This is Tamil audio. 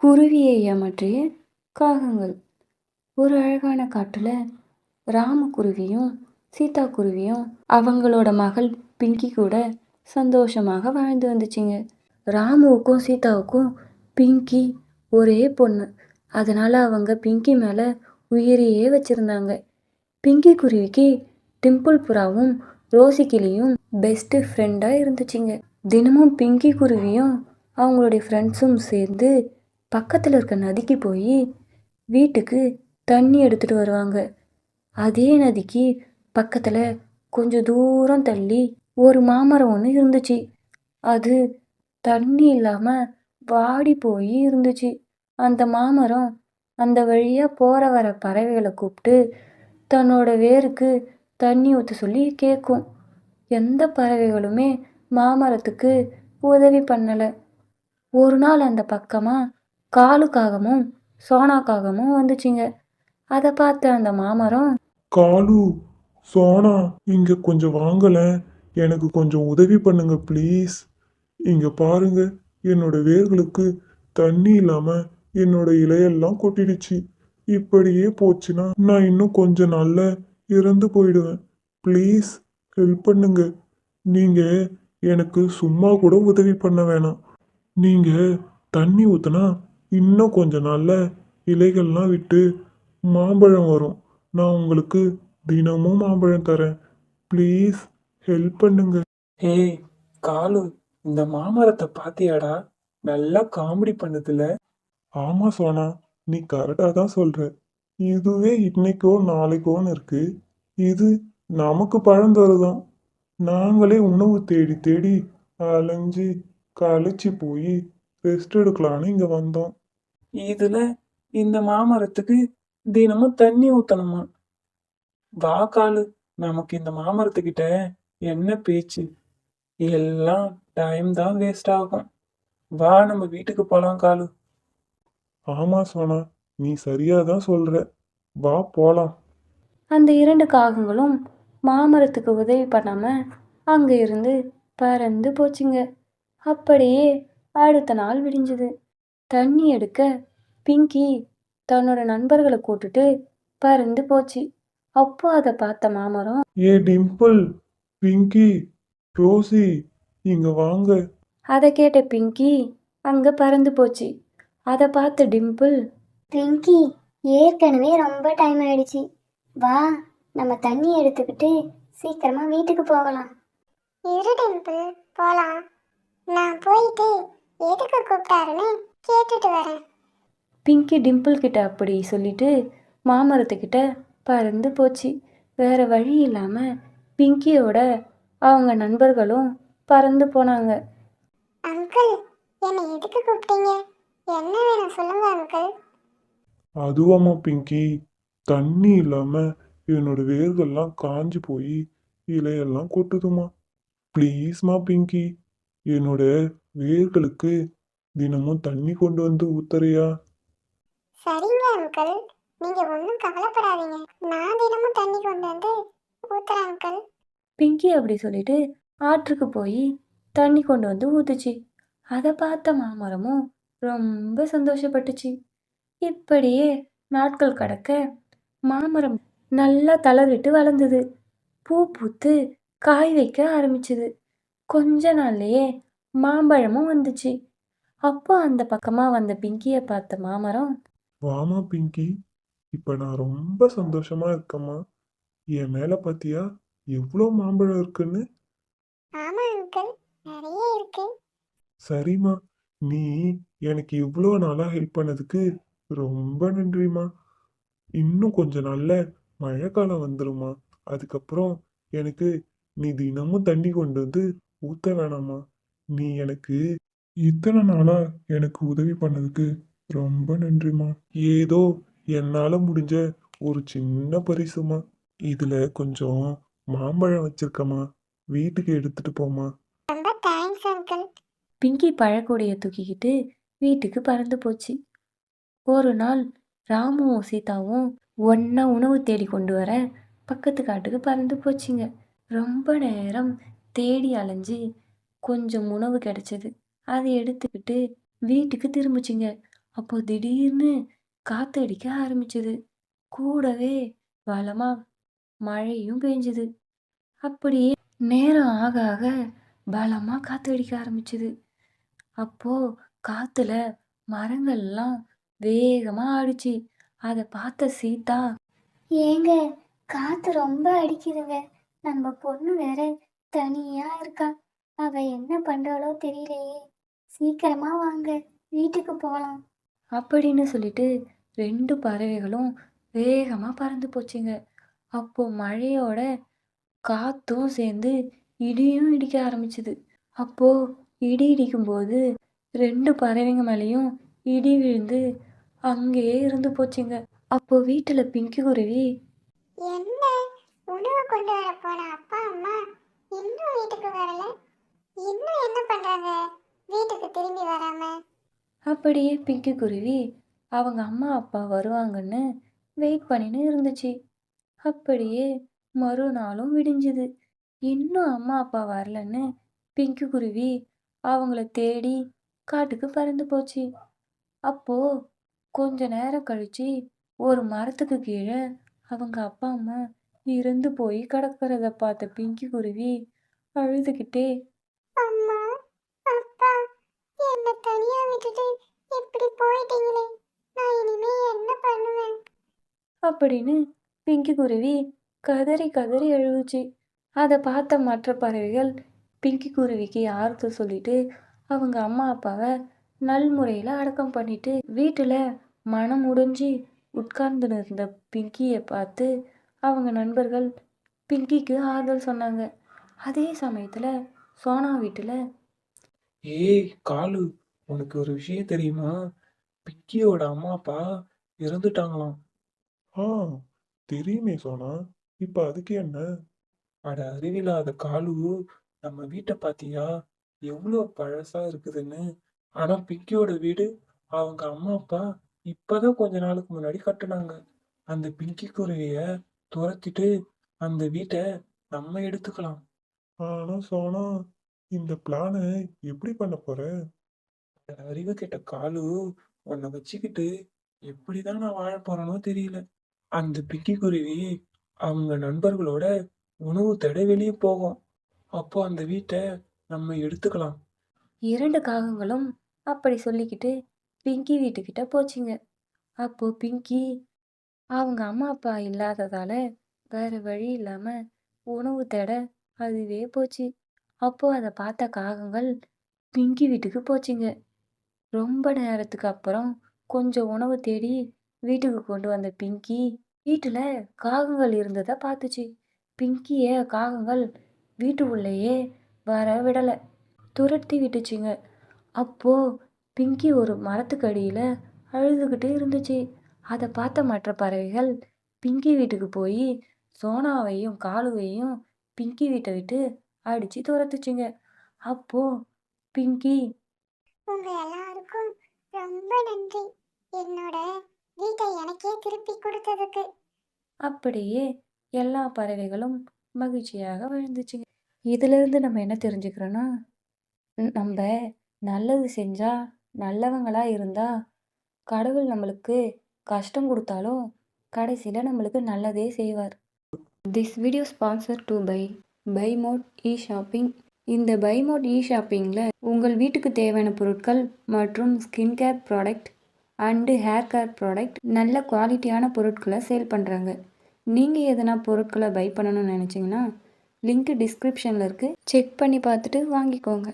குருவியை ஏமாற்றிய காகங்கள். ஒரு அழகான காட்டுல ராமக்குருவியும் சீதா குருவியும் அவங்களோட மகள் பிங்கி கூட சந்தோஷமாக வாழ்ந்து வந்துச்சுங்க. ராமுவுக்கும் சீதாவுக்கும் பிங்கி ஒரே பொண்ணு. அதனால அவங்க பிங்கி மேல உயிரையே வச்சிருந்தாங்க. பிங்கி குருவிக்கு டிம்பிள் புறாவும் ரோசி கிளியும் பெஸ்ட் ஃப்ரெண்டா இருந்துச்சுங்க. தினமும் பிங்கி குருவியும் அவங்களுடைய ஃப்ரெண்ட்ஸும் சேர்ந்து பக்கத்தில் இருக்க நதிக்கு போய் வீட்டுக்கு தண்ணி எடுத்துட்டு வருவாங்க. அதே நதிக்கு பக்கத்தில் கொஞ்சம் தூரம் தள்ளி ஒரு மாமரம் ஒன்று இருந்துச்சு. அது தண்ணி இல்லாமல் வாடி போய் இருந்துச்சு. அந்த மாமரம் அந்த வழியாக போகிற வர பறவைகளை கூப்பிட்டு தன்னோட வேருக்கு தண்ணி ஊற்ற சொல்லி கேட்கும். எந்த பறவைகளுமே மாமரத்துக்கு உதவி பண்ணலை. ஒரு நாள் அந்த பக்கமாக காலுக்காகமும் சோனாக்காகமும் வந்துச்சுங்க. அதை பார்த்த அந்த மாமரம், காலு, சோனா, இங்க கொஞ்சம் வாங்கலேன். எனக்கு கொஞ்சம் உதவி பண்ணுங்க ப்ளீஸ். இங்க பாருங்க, என்னோட வேர்களுக்கு தண்ணி இல்லாம என்னோட இலையெல்லாம் கொட்டிடுச்சு. இப்படியே போச்சுன்னா நான் இன்னும் கொஞ்ச நாள்ல இறந்து போயிடுவேன். ப்ளீஸ் ஹெல்ப் பண்ணுங்க. நீங்க எனக்கு சும்மா கூட உதவி பண்ண வேணாம். நீங்க தண்ணி ஊத்துனா இன்னும் கொஞ்ச நாள்ல இலைகள்லாம் விட்டு மாம்பழம் வரும். நான் உங்களுக்கு தினமும் மாம்பழம் தரேன். ப்ளீஸ் ஹெல்ப் பண்ணுங்க. ஏய் காலு, இந்த மாமரத்தை பாத்தியாடா? நல்லா காமெடி பண்ணுதுல. ஆமா சோனா, நீ கரெக்டா தான் சொல்ற. இதுவே இன்னைக்கோ நாளைக்கோன்னு இருக்கு. இது நமக்கு பழம் தருதான். நாங்களே உணவு தேடி தேடி அலைஞ்சு களைச்சு போய் ரெஸ்ட் எடுக்கலான்னு இங்க வந்தோம். இதுல இந்த மாமரத்துக்கு தினமும் தண்ணி ஊத்தணுமா? வா காலு, நமக்கு இந்த மாமரத்துக்கிட்ட என்ன பேச்சு? எல்லாம் டைம் தான் வேஸ்ட் ஆகும். வா நம்ம வீட்டுக்கு போலாம் காலு. ஆமா சோனா, நீ சரியா தான் சொல்ற. வா போலாம். அந்த 2 காகங்களும் மாமரத்துக்கு உதவி பண்ணாமல் அங்கே இருந்து பறந்து போச்சுங்க. அப்படியே அடுத்த நாள் விடிஞ்சுது. தண்ணி எடுக்க பிங்கி தன்னோட நண்பர்களை கூட்டுட்டு பறந்து போச்சு. அப்போ அதை பார்த்த மாமரம், ஏ டிம்பிள், பிங்கி, ரோசி, இங்க வாங்க. அதை கேட்ட பிங்கி அங்கே பறந்து போச்சு. அதை பார்த்த டிம்பிள், பிங்கி, ஏற்கனவே ரொம்ப டைம் ஆயிடுச்சு. வா, நம்ம தண்ணி எடுத்துக்கிட்டு சீக்கிரமா வீட்டுக்கு போகலாம். இரு டிம்பிள், போலாம். நான் போயிட்டு எதுக்கு கூப்பிட்டாருன்னு கேட்டுட்டு வரேன். பிங்கி டிம்பிள் கிட்ட அப்படி சொல்லிட்டு மாமரத்துக்கிட்ட பறந்து போச்சு. வேற வழி இல்லாமல் பிங்கியோட அவங்க நண்பர்களும் பறந்து போனாங்க. அங்கிள், என்னை எதுக்கு கூப்பிட்டீங்க? என்ன வேணும் சொல்லுங்க அங்கிள். அதுவாமா பிங்கி, தண்ணி இல்லாம என்னோட வேர்கள்லாம் காஞ்சு போய் இலையெல்லாம் கொட்டுதுமா. ப்ளீஸ்மா பிங்கி, என்னோட வேர்களுக்கு தினமும் தண்ணி கொண்டு வந்து ஊத்துறியா? சரிங்க அங்கிள், நீங்க ஒன்றும் கவலைப்படாதீங்க. நான் தினமும் தண்ணி கொண்டு வந்து ஊத்துறேன் அங்கிள். பிங்கி அப்படி சொல்லிட்டு ஆற்றுக்கு போய் தண்ணி கொண்டு வந்து ஊத்துச்சு. அதை பார்த்த மாமரமும் ரொம்ப சந்தோஷப்பட்டுச்சு. இப்படியே நாட்கள் கடக்க மாமரம் நல்லா தளர்விட்டு வளர்ந்தது. பூ பூத்து காய் வைக்க ஆரம்பிச்சுது. கொஞ்ச நாள்லயே மாம்பழமும் வந்துச்சு. அப்போ அந்த பக்கமா வந்த பிங்கியை பார்த்த மாமரம், வாமா பிங்கி, இப்ப நான் ரொம்ப சந்தோஷமா இருக்கேம்மா. என் மேல பாத்தியா எவ்வளோ மாம்பழம் இருக்குன்னு? ஆமா அங்கிள், நிறைய இருக்கு. சரிம்மா, நீ எனக்கு இவ்வளோ நாளா ஹெல்ப் பண்ணதுக்கு ரொம்ப நன்றிம்மா. இன்னும் கொஞ்ச நாள்ல மழைக்காலம் வந்துருமா. அதுக்கப்புறம் எனக்கு நீ தினமும் தண்ணி கொண்டு வந்து ஊத்த வேணாமா. நீ எனக்கு இத்தனை நாளா எனக்கு உதவி பண்ணதுக்கு ரொம்ப நன்றிம்மா. ஏதோ என்னால முடிஞ்ச ஒரு சின்ன பரிசுமா. இதுல கொஞ்சம் மாம்பழம் வச்சிருக்கமா, வீட்டுக்கு எடுத்துட்டு போமா. ரொம்ப தேங்க்ஸ் அங்கிள். பிங்கி பழக்கூடைய தூக்கிக்கிட்டு வீட்டுக்கு பறந்து போச்சு. ஒரு நாள் ராமுவும் சீதாவும் ஒன்றா உணவு தேடி கொண்டு வர பக்கத்து காட்டுக்கு பறந்து போச்சுங்க. ரொம்ப நேரம் தேடி அலைஞ்சு கொஞ்சம் உணவு கிடைச்சது. அதை எடுத்துக்கிட்டு வீட்டுக்கு திரும்பிச்சிங்க. அப்போ திடீர்னு காத்து அடிக்க ஆரம்பிச்சது. கூடவே பலமா மழையும் பெஞ்சுது. அப்படியே நேரம் ஆக ஆக பலமா காத்து அடிக்க ஆரம்பிச்சது. அப்போ காத்துல மரங்கள்லாம் வேகமா ஆடுச்சு. அத பார்த்த சீதா, ஏங்க, காத்து ரொம்ப அடிக்குதுங்க. நம்ம பொண்ணு வேற தனியா இருக்கா. அவ என்ன பண்றாளோ தெரியலையே. சீக்கிரமா வாங்க, வீட்டுக்கு போலாம். அப்படின்னு சொல்லிட்டு 2 பறவைகளும் வேகமா பறந்து போச்சுங்க. அப்போ மழையோட காத்தும் சேர்ந்து இடியும் இடிக்க ஆரம்பிச்சது. அப்போ இடி இடிக்கும்போது 2 பறவைங்க மேலேயும் இடி விழுந்து அங்கேயே இருந்து போச்சுங்க. அப்போ வீட்டுல பிங்கி குருவி, என்ன, உணவு கொண்டு வர போன அப்பா அம்மா இன்னும் வீட்டுக்கு வரல? இன்னும் என்ன பண்றாங்க வீட்டுக்கு திரும்பி வராம? அப்படியே பிங்கி குருவி அவங்க அம்மா அப்பா வருவாங்கன்னு வெயிட் பண்ணின்னு இருந்துச்சு. அப்படியே மறுநாளும் விடிஞ்சுது. இன்னும் அம்மா அப்பா வரலன்னு பிங்கி குருவி அவங்கள தேடி காட்டுக்கு பறந்து போச்சு. அப்போ கொஞ்ச நேரம் கழிச்சு ஒரு மரத்துக்கு கீழே அவங்க அப்பா அம்மா இறந்து போய் கிடக்கிறத பார்த்த பிங்கி குருவி அழுதுகிட்டே, அம்மா, அப்பா, என்ன தனியா விட்டுட்டு இப்படி போயிட்டீங்களே. நான் இனிமே என்ன பண்ணுவேன்? அப்படின்னு பிங்கி குருவி கதறி கதறி அழுவுச்சு. அதை பார்த்த மற்ற பறவைகள் பிங்கி குருவிக்கு ஆறுதல் சொல்லிட்டு அவங்க அம்மா அப்பாவை நல்முறையில் அடக்கம் பண்ணிட்டு வீட்டில் மனம் உடைஞ்சி உட்கார்ந்து இருந்த பிங்கியை பார்த்து அவங்க நண்பர்கள் பிங்கிக்கு ஆறுதல் சொன்னாங்க. அதே சமயத்தில் சோனா வீட்டில், ஏய் காலு, உனக்கு ஒரு விஷயம் தெரியுமா? பிக்கியோட அம்மா அப்பா இறந்துட்டாங்களாம். ஆ, தெரியுமே சோனா. இப்ப அதுக்கு என்ன? அட அறிவில்லாத காலு, நம்ம வீட்டை பாத்தியா? எவ்வளோ பழசா இருக்குதுன்னு. ஆனா பிங்கியோட வீடு அவங்க அம்மா அப்பா இப்பதான் கொஞ்ச நாளுக்கு முன்னாடி கட்டுனாங்க. அந்த பிங்கி குருவிய துரத்திட்டு அந்த வீட்டை நம்ம எடுத்துக்கலாம். ஆனா சோனா, இந்த பிளானை எப்படி பண்ண போற? அட அறிவு கெட்ட காலு, உன்னை வச்சுக்கிட்டு எப்படிதான் நான் வாழ போறேனோ தெரியல. அந்த பிங்கி குருவி அவங்க நண்பர்களோட உணவு தேட வெளியே போகும். அப்போ அந்த வீட்டை நம்ம எடுத்துக்கலாம். 2 காகங்களும் அப்படி சொல்லிக்கிட்டு பிங்கி வீட்டுக்கிட்ட போச்சுங்க. அப்போ பிங்கி அவங்க அம்மா அப்பா இல்லாததால வேற வழி இல்லாம உணவு தேட அதுவே போச்சு. அப்போ அதை பார்த்த காகங்கள் பிங்கி வீட்டுக்கு போச்சுங்க. ரொம்ப நேரத்துக்கு அப்புறம் கொஞ்சம் உணவு தேடி வீட்டுக்கு கொண்டு வந்த பிங்கி வீட்டுல காகங்கள் இருந்ததை பார்த்துச்சு. பிங்கிய காகங்கள் வீட்டு உள்ளேயே வர விடல, துரத்தி விட்டுச்சுங்க. அப்போ பிங்கி ஒரு மரத்துக்கு அடியில அழுதுகிட்டே இருந்துச்சு. அதை பார்த்த மற்ற பறவைகள் பிங்கி வீட்டுக்கு போய் சோனாவையும் காலுவையும் பிங்கி வீட்டை விட்டு அடிச்சு துரத்துச்சுங்க. அப்போ பிங்கி, உங்க எல்லாருக்கும் ரொம்ப நன்றி, என்னோட வீட்டை எனக்கே திருப்பி கொடுத்ததுக்கு. அப்படியே எல்லா பறவைகளும் மகிழ்ச்சியாக வாழ்ந்துச்சுங்க. இதிலிருந்து நம்ம என்ன தெரிஞ்சுக்கிறோன்னா, நம்ம நல்லது செஞ்சா, நல்லவங்களா இருந்தா, கடவுள் நம்மளுக்கு கஷ்டம் கொடுத்தாலும் கடைசியில் நம்மளுக்கு நல்லதே செய்வார். This video sponsored by mode e shopping. இந்த பை மோட் இ ஷாப்பிங்கில் உங்கள் வீட்டுக்கு தேவையான பொருட்கள் மற்றும் skin care product and hair care product நல்ல குவாலிட்டியான பொருட்களை சேல் பண்ணுறாங்க. நீங்கள் எதனா பொருட்களை பை பண்ணணும்னு நினச்சிங்கன்னா லிங்க் டிஸ்கிரிப்ஷனில் இருக்குது, செக் பண்ணி பார்த்துட்டு வாங்கிக்கோங்க.